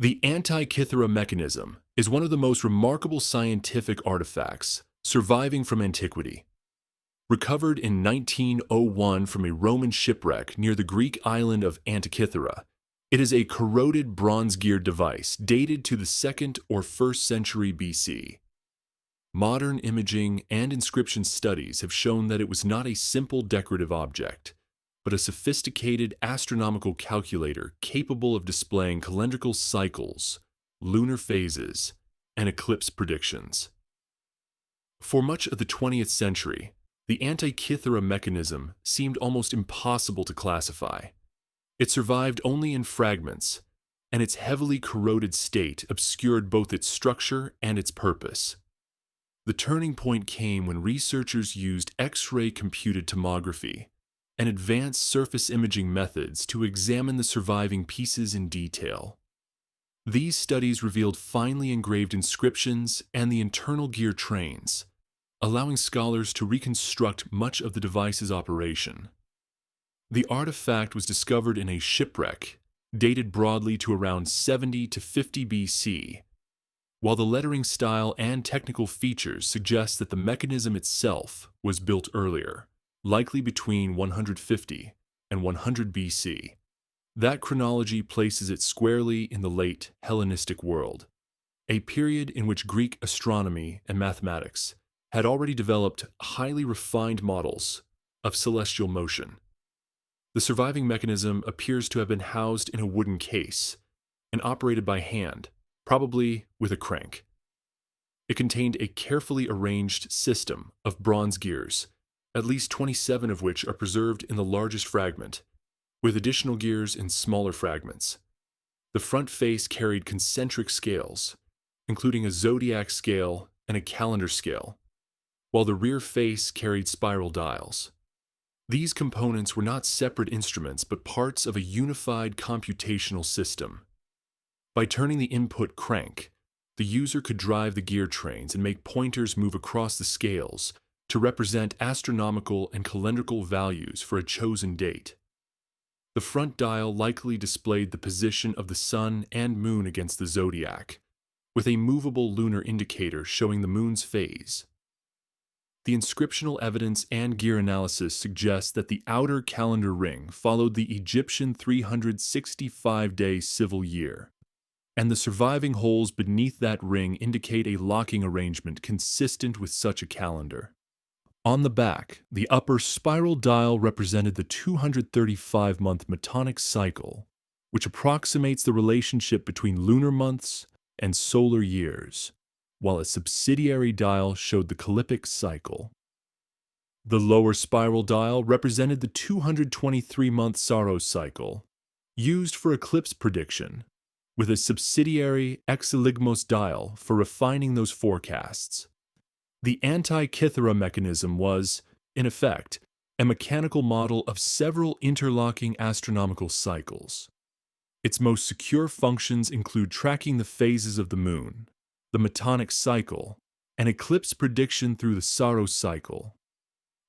The Antikythera Mechanism is one of the most remarkable scientific artifacts surviving from antiquity. Recovered in 1901 from a Roman shipwreck near the Greek island of Antikythera, it is a corroded bronze-geared device dated to the 2nd or 1st century BC. Modern imaging and inscription studies have shown that it was not a simple decorative object, but a sophisticated astronomical calculator capable of displaying calendrical cycles, lunar phases, and eclipse predictions. For much of the 20th century, the Antikythera mechanism seemed almost impossible to classify. It survived only in fragments, and its heavily corroded state obscured both its structure and its purpose. The turning point came when researchers used X-ray computed tomography and advanced surface imaging methods to examine the surviving pieces in detail. These studies revealed finely engraved inscriptions and the internal gear trains, allowing scholars to reconstruct much of the device's operation. The artifact was discovered in a shipwreck dated broadly to around 70 to 50 BC, while the lettering style and technical features suggest that the mechanism itself was built earlier, likely between 150 and 100 BC. That chronology places it squarely in the late Hellenistic world, a period in which Greek astronomy and mathematics had already developed highly refined models of celestial motion. The surviving mechanism appears to have been housed in a wooden case and operated by hand, probably with a crank. It contained a carefully arranged system of bronze gears, at least 27 of which are preserved in the largest fragment, with additional gears in smaller fragments. The front face carried concentric scales, including a zodiac scale and a calendar scale, while the rear face carried spiral dials. These components were not separate instruments but parts of a unified computational system. By turning the input crank, the user could drive the gear trains and make pointers move across the scales to represent astronomical and calendrical values for a chosen date. The front dial likely displayed the position of the sun and moon against the zodiac, with a movable lunar indicator showing the moon's phase. The inscriptional evidence and gear analysis suggest that the outer calendar ring followed the Egyptian 365-day civil year, and the surviving holes beneath that ring indicate a locking arrangement consistent with such a calendar. On the back, the upper spiral dial represented the 235-month Metonic cycle, which approximates the relationship between lunar months and solar years, while a subsidiary dial showed the Callipic cycle. The lower spiral dial represented the 223-month Saros cycle, used for eclipse prediction, with a subsidiary Exeligmos dial for refining those forecasts. The Antikythera mechanism was, in effect, a mechanical model of several interlocking astronomical cycles. Its most secure functions include tracking the phases of the moon, the Metonic cycle, and eclipse prediction through the Saros cycle.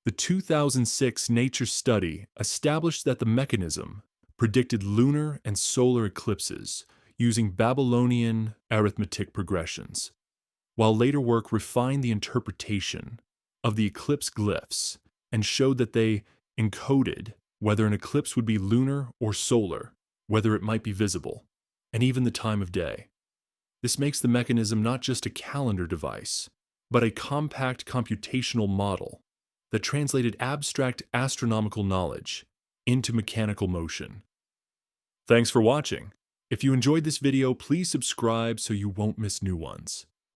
The 2006 Nature study established that the mechanism predicted lunar and solar eclipses using Babylonian arithmetic progressions, while later work refined the interpretation of the eclipse glyphs and showed that they encoded whether an eclipse would be lunar or solar, whether it might be visible, and even the time of day. This makes the mechanism not just a calendar device, but a compact computational model that translated abstract astronomical knowledge into mechanical motion. Thanks for watching. If you enjoyed this video, please subscribe so you won't miss new ones.